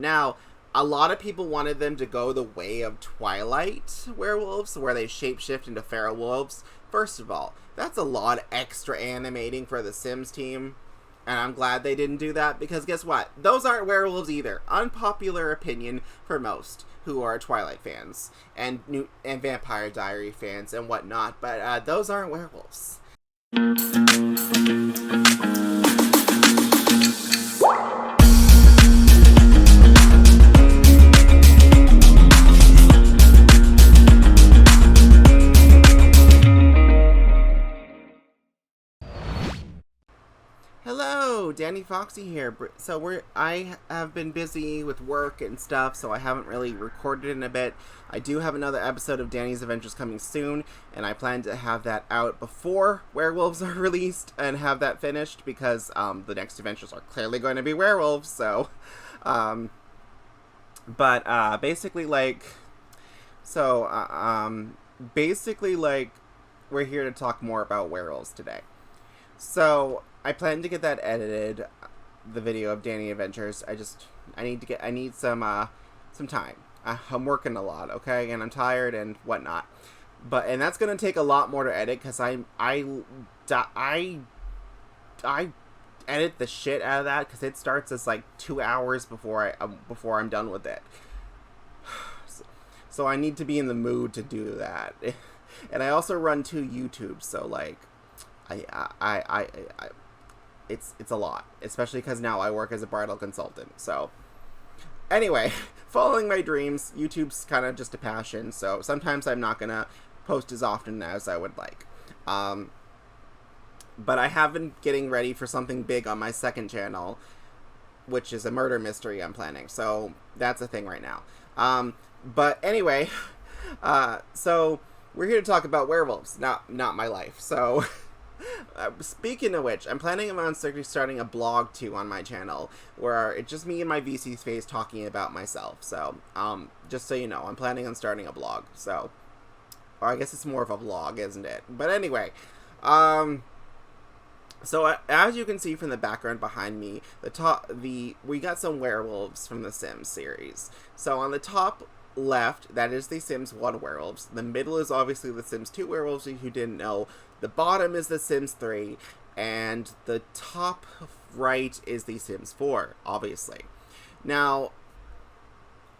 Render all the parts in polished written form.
Now, a lot of people wanted them to go the way of Twilight werewolves, where they shapeshift into feral wolves. First of all, that's a lot of extra animating for the Sims team, and I'm glad they didn't do that, because guess what? Those aren't werewolves either. Unpopular opinion for most who are Twilight fans, and Vampire Diary fans and whatnot, but those aren't werewolves. Hello, Danny Foxy here. So I have been busy with work and stuff, so I haven't really recorded in a bit. I do have another episode of Danny's Adventures coming soon, and I plan to have that out before Werewolves are released and have that finished, because the next adventures are clearly going to be werewolves. So, basically, we're here to talk more about werewolves today. So I plan to get that edited, the video of Danny Adventures. I need some time. I'm working a lot, okay, and I'm tired and whatnot. And that's gonna take a lot more to edit, because I edit the shit out of that, because it starts as like 2 hours before I'm done with it. So I need to be in the mood to do that, and I also run 2 YouTubes, so like. It's a lot, especially because now I work as a bridal consultant. So, anyway, following my dreams, YouTube's kind of just a passion. So sometimes I'm not gonna post as often as I would like. But I have been getting ready for something big on my second channel, which is a murder mystery I'm planning. So that's a thing right now. But anyway, so we're here to talk about werewolves, not my life. So. Speaking of which, I'm planning on starting a blog too on my channel, where it's just me and my VC face talking about myself. So, just so you know, I'm planning on starting a blog. So, or I guess it's more of a vlog, isn't it? But anyway, so as you can see from the background behind me, we got some werewolves from the Sims series. So on the top left, that is the Sims 1 werewolves. The middle is obviously the Sims 2 werewolves, if you didn't know. The bottom is the Sims 3, and the top right is the Sims 4, obviously. Now,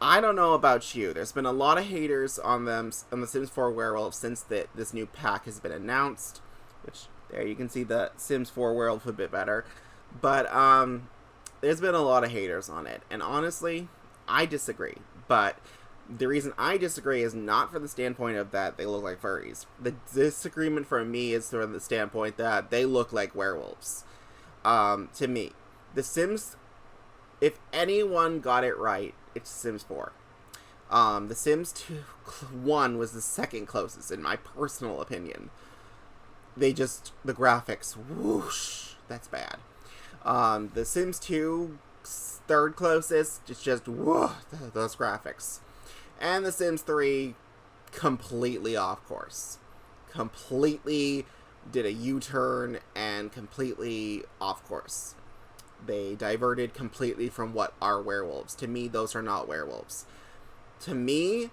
I don't know about you. There's been a lot of haters on the Sims 4 werewolves since this new pack has been announced, which, there you can see the Sims 4 werewolf a bit better. But, there's been a lot of haters on it, and honestly, I disagree. But the reason I disagree is not from the standpoint of that they look like furries. The disagreement for me is from the standpoint that they look like werewolves. To me. The Sims, if anyone got it right, it's Sims 4. The Sims 1 was the second closest, in my personal opinion. The graphics, whoosh, that's bad. The Sims 2, third closest, it's just, whoa, those graphics. And The Sims 3, completely off course. Completely did a U-turn and completely off course. They diverted completely from what are werewolves. To me, those are not werewolves. To me,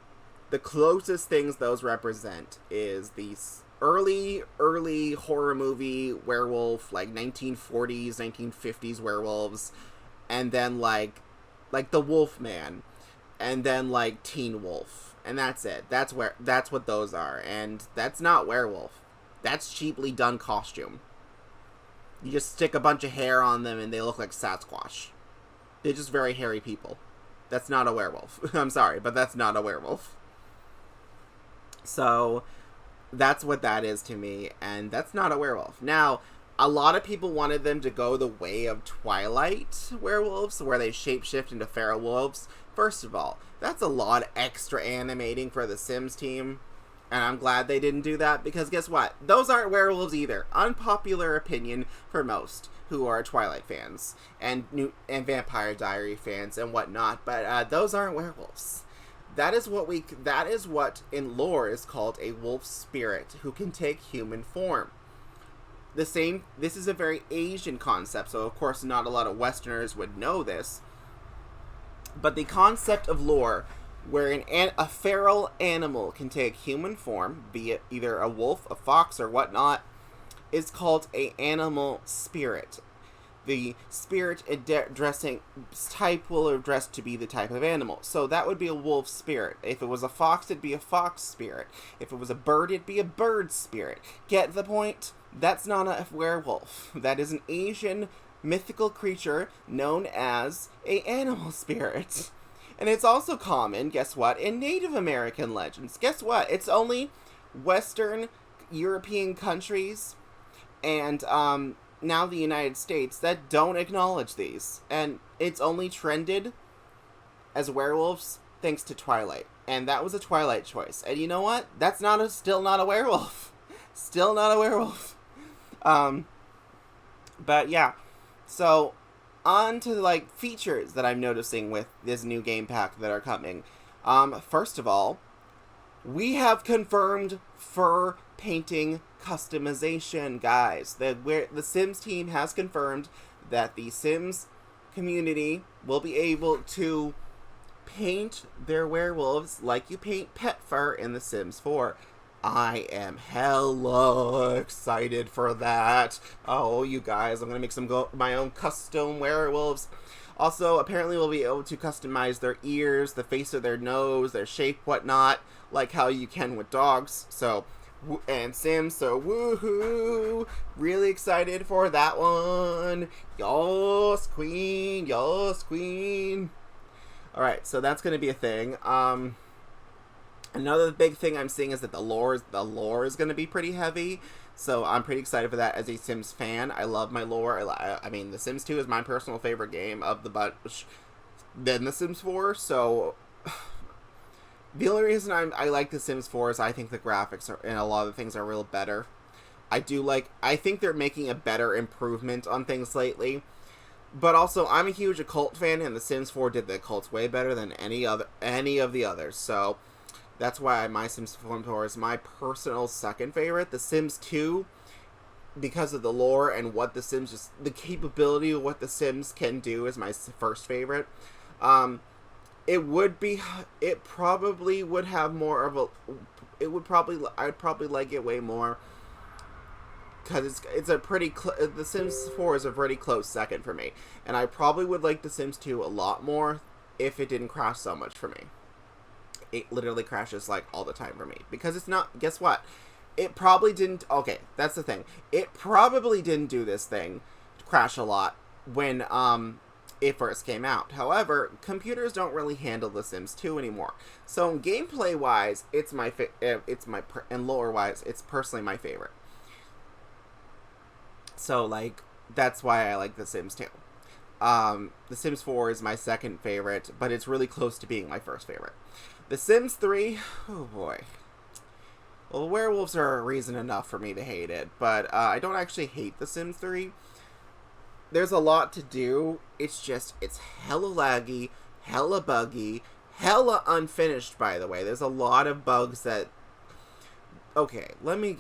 the closest things those represent is these early horror movie werewolf, like 1940s, 1950s werewolves, and then like the Wolfman. And then like Teen Wolf, and that's it. That's what those are, and that's not werewolf. That's cheaply done costume. You just stick a bunch of hair on them, and they look like Sasquatch. They're just very hairy people. That's not a werewolf. I'm sorry, but that's not a werewolf. So that's what that is to me, and that's not a werewolf. Now, a lot of people wanted them to go the way of Twilight werewolves, where they shapeshift into feral wolves. First of all, that's a lot of extra animating for the Sims team, and I'm glad they didn't do that, because guess what? Those aren't werewolves either. Unpopular opinion for most who are Twilight fans, and Vampire Diary fans and whatnot, but those aren't werewolves. That is what in lore is called a wolf spirit who can take human form. This is a very Asian concept, so of course not a lot of Westerners would know this. But the concept of lore, where a feral animal can take human form, be it either a wolf, a fox, or whatnot, is called a animal spirit. The spirit addressing type will address to be the type of animal. So that would be a wolf spirit. If it was a fox, it'd be a fox spirit. If it was a bird, it'd be a bird spirit. Get the point? That's not a werewolf. That is an Asian mythical creature known as a animal spirit. And it's also common, guess what, in Native American legends. Guess what? It's only Western European countries and now the United States that don't acknowledge these. And it's only trended as werewolves thanks to Twilight. And that was a Twilight choice. And you know what? That's still not a werewolf. Still not a werewolf. But yeah. So, on to, like, features that I'm noticing with this new game pack that are coming. First of all, we have confirmed fur painting customization, guys. The Sims team has confirmed that the Sims community will be able to paint their werewolves like you paint pet fur in The Sims 4. I am hella excited for that. Oh, you guys, I'm gonna make my own custom werewolves. Also, apparently we'll be able to customize their ears, the face of their nose, their shape, whatnot, like how you can with dogs. So, and Sims, so woohoo! Really excited for that one. Yos, queen, yos, queen. Alright, so that's gonna be a thing. Another big thing I'm seeing is that the lore is going to be pretty heavy, so I'm pretty excited for that as a Sims fan. I love my lore. I mean, The Sims 2 is my personal favorite game of the bunch than The Sims 4, so the only reason I like The Sims 4 is I think the graphics and a lot of the things are real better. I think they're making a better improvement on things lately. But also, I'm a huge occult fan, and The Sims 4 did the occults way better than any of the others, so that's why my Sims 4 is my personal second favorite. The Sims 2, because of the lore and what the Sims the capability of what the Sims can do, is my first favorite. I'd probably like it way more, because it's a pretty The Sims 4 is a pretty close second for me, and I probably would like The Sims 2 a lot more if it didn't crash so much for me. It literally crashes like all the time for me, because it's not, guess what, it probably didn't, okay, that's the thing, it probably didn't do this thing, crash a lot, when it first came out. However, computers don't really handle The Sims 2 anymore, so gameplay wise, and lore wise, it's personally my favorite. So, like, that's why I like The Sims 2. The Sims 4 is my second favorite, but it's really close to being my first favorite. The Sims 3, oh boy. Well, werewolves are a reason enough for me to hate it, but I don't actually hate The Sims 3. There's a lot to do. It's hella laggy, hella buggy, hella unfinished, by the way. There's a lot of bugs that... Okay, let me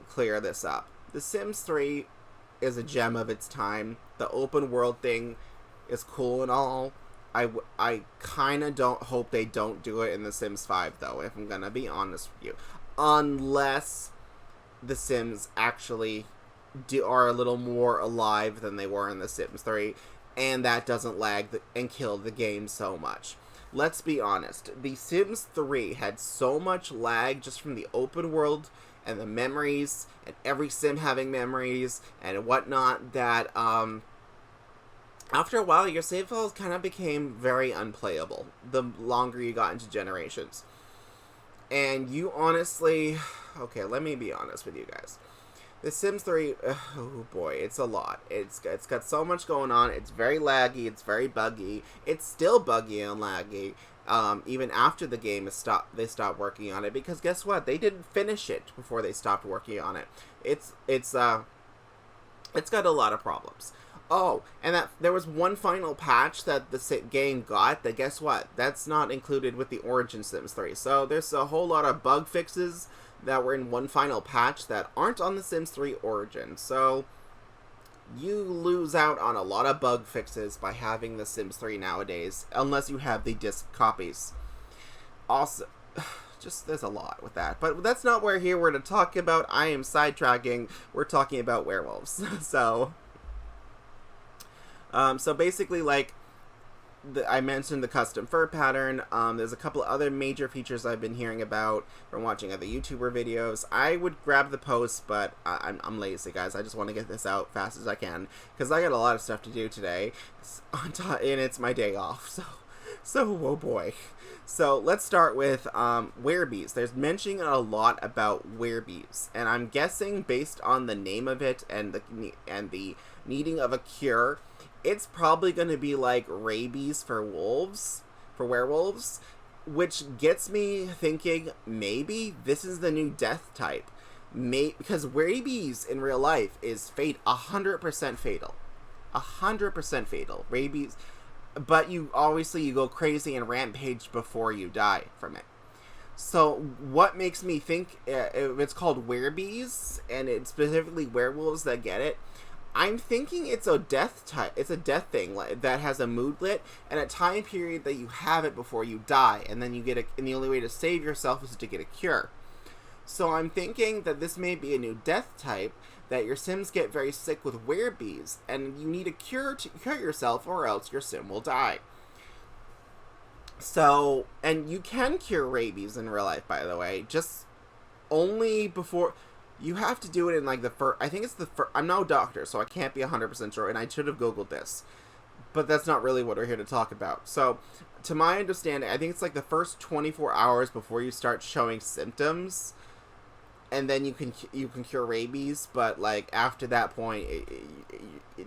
clear this up. The Sims 3 is a gem of its time. The open world thing is cool and all. I kind of don't hope they don't do it in The Sims 5, though, if I'm gonna be honest with you. Unless The Sims actually are a little more alive than they were in The Sims 3, and that doesn't lag and kill the game so much. Let's be honest, The Sims 3 had so much lag just from the open world and the memories, and every sim having memories and whatnot, that after a while your save files kind of became very unplayable the longer you got into Generations. And you honestly, okay, let me be honest with you guys. The Sims 3, oh boy, it's a lot. It's got so much going on. It's very laggy. It's very buggy. It's still buggy and laggy. Even after the game they stopped working on it, because guess what? They didn't finish it before they stopped working on it. It's got a lot of problems. Oh, and that there was one final patch that the game got that, guess what? That's not included with the Origin Sims 3. So there's a whole lot of bug fixes that were in one final patch that aren't on the Sims 3 Origin. So you lose out on a lot of bug fixes by having The Sims 3 nowadays, unless you have the disc copies. Also, just there's a lot with that. But that's not what we're to talk about. I am sidetracking. We're talking about werewolves. So basically, like, I mentioned the custom fur pattern. There's a couple of other major features I've been hearing about from watching other YouTuber videos. I would grab the post, but I'm lazy, guys. I just want to get this out fast as I can, because I got a lot of stuff to do today, and it's my day off, so oh boy. So let's start with werebees. There's mentioning a lot about werebees, and I'm guessing based on the name of it and the needing of a cure, it's probably going to be like rabies for werewolves, which gets me thinking maybe this is the new death type. Because rabies in real life is 100% fatal. 100% fatal. Rabies, but you go crazy and rampage before you die from it. So what makes me think if it's called werebees, and it's specifically werewolves that get it, I'm thinking it's a death type. It's a death thing that has a moodlet and a time period that you have it before you die, and then you get and the only way to save yourself is to get a cure. So I'm thinking that this may be a new death type, that your Sims get very sick with werebees, and you need a cure to cure yourself, or else your Sim will die. So, and you can cure rabies in real life, by the way, just only before. You have to do it in, like, the first... I think it's the first... I'm no doctor, so I can't be 100% sure, and I should have Googled this. But that's not really what we're here to talk about. So, to my understanding, I think it's, like, the first 24 hours before you start showing symptoms, and then you can cure rabies, but, like, after that point,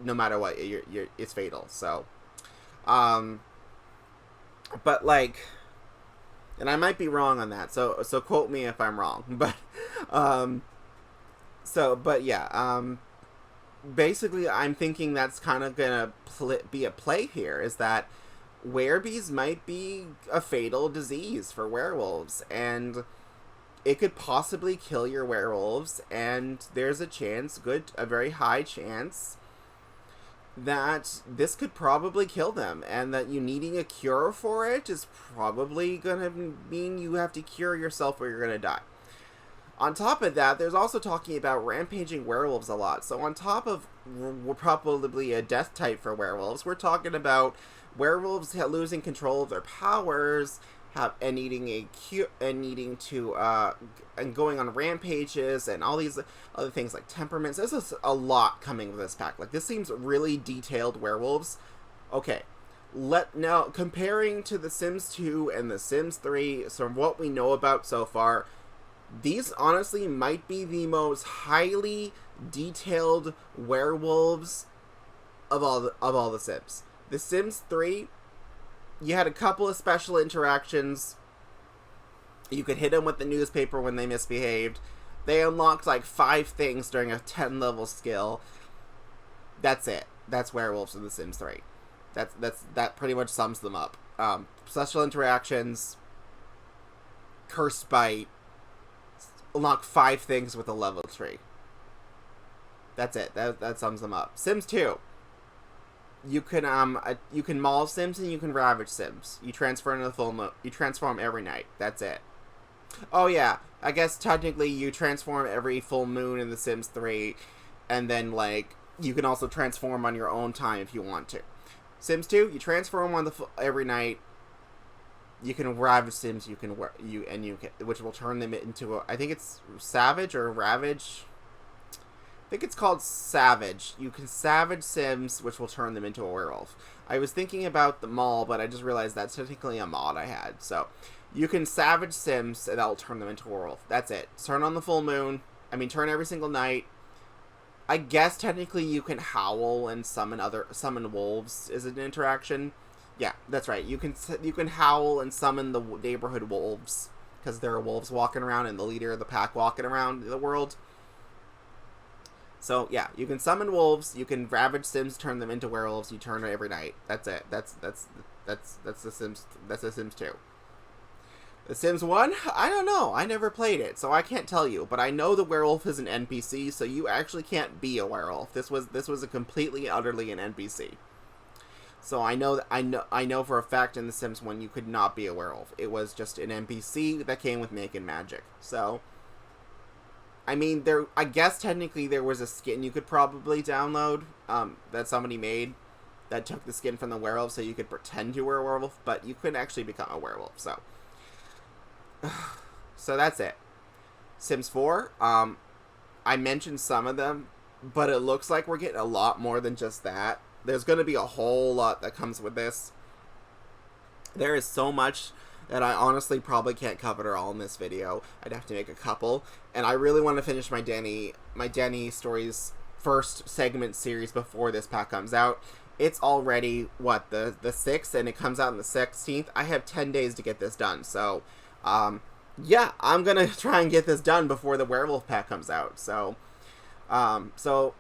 no matter what, it's fatal, so... But, like... And I might be wrong on that, so quote me if I'm wrong, but... basically, I'm thinking that's kind of gonna be a play here, is that werebees might be a fatal disease for werewolves, and it could possibly kill your werewolves, and there's a very high chance that this could probably kill them, and that you needing a cure for it is probably gonna mean you have to cure yourself or you're gonna die. On top of that, there's also talking about rampaging werewolves a lot. So on top of probably a death type for werewolves, we're talking about werewolves losing control of their powers, and needing a cure, and needing to and going on rampages, and all these other things like temperaments. This is a lot coming with this pack. Like, this seems really detailed werewolves. Okay, now comparing to The Sims 2 and The Sims 3, so from what we know about so far, these honestly might be the most highly detailed werewolves of all the Sims. The Sims 3, you had a couple of special interactions. You could hit them with the newspaper when they misbehaved. They unlocked like 5 things during a 10-level skill. That's it. That's werewolves in The Sims 3. That pretty much sums them up. Special interactions, curse bite, unlock 5 things with a level tree. That's it. That sums them up. Sims 2. You can maul Sims and you can ravage Sims. You transfer into the full moon. You transform every night. That's it. Oh yeah, I guess technically you transform every full moon in The Sims 3, and then, like, you can also transform on your own time if you want to. Sims 2, you transform on every night. You can ravage Sims. Which will turn them into I think it's Savage or Ravage. I think it's called Savage. You can Savage Sims, which will turn them into a werewolf. I was thinking about the Maul, but I just realized that's technically a mod I had. So, you can Savage Sims, and that'll turn them into a werewolf. That's it. Turn on the full moon. Turn every single night. I guess technically you can howl and summon wolves is an interaction. Yeah, that's right. You can howl and summon the neighborhood wolves, because there are wolves walking around and the leader of the pack walking around the world. So yeah, you can summon wolves. You can ravage Sims, turn them into werewolves. You turn it every night. That's it. That's The Sims. That's The Sims 2. The Sims 1? I don't know. I never played it, so I can't tell you. But I know the werewolf is an NPC, so you actually can't be a werewolf. This was a completely, utterly an NPC. So I know for a fact in The Sims 1 you could not be a werewolf. It was just an NPC that came with making magic. So I mean, I guess technically there was a skin you could probably download that somebody made that took the skin from the werewolf so you could pretend you were a werewolf, but you couldn't actually become a werewolf. So that's it. Sims 4, I mentioned some of them, but it looks like we're getting a lot more than just that. There's going to be a whole lot that comes with this. There is so much that I honestly probably can't cover all in this video. I'd have to make a couple, and I really want to finish my Danny Stories first segment series before this pack comes out. It's already, what, the 6th, and it comes out on the 16th. I have 10 days to get this done, so, yeah, I'm gonna try and get this done before the werewolf pack comes out, so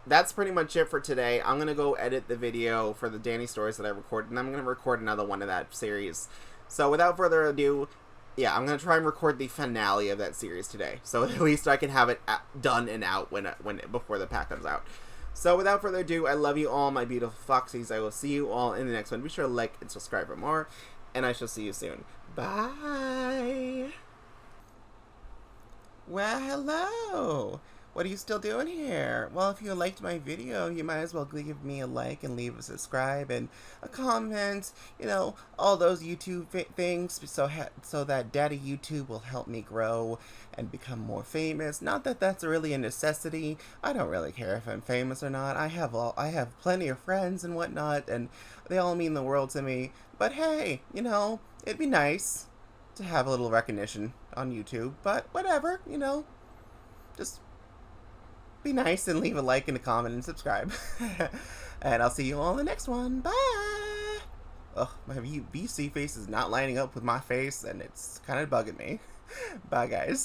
that's pretty much it for today. I'm gonna go edit the video for the Danny Stories that I recorded, and I'm gonna record another one of that series. So without further ado, yeah, I'm gonna try and record the finale of that series today, so at least I can have it done and out before the pack comes out. So without further ado, I love you all, my beautiful foxies. I will see you all in the next one. Be sure to like and subscribe for more, and I shall see you soon. Bye. Well, hello. What are you still doing here? Well, if you liked my video, you might as well give me a like and leave a subscribe and a comment, you know, all those YouTube things, so that Daddy YouTube will help me grow and become more famous. Not that that's really a necessity. I don't really care if I'm famous or not. I have plenty of friends and whatnot, and they all mean the world to me. But hey, you know, it'd be nice to have a little recognition on YouTube, but whatever, you know, just be nice and leave a like and a comment and subscribe. And I'll see you all in the next one. Bye! Ugh, my VC face is not lining up with my face, and it's kind of bugging me. Bye, guys.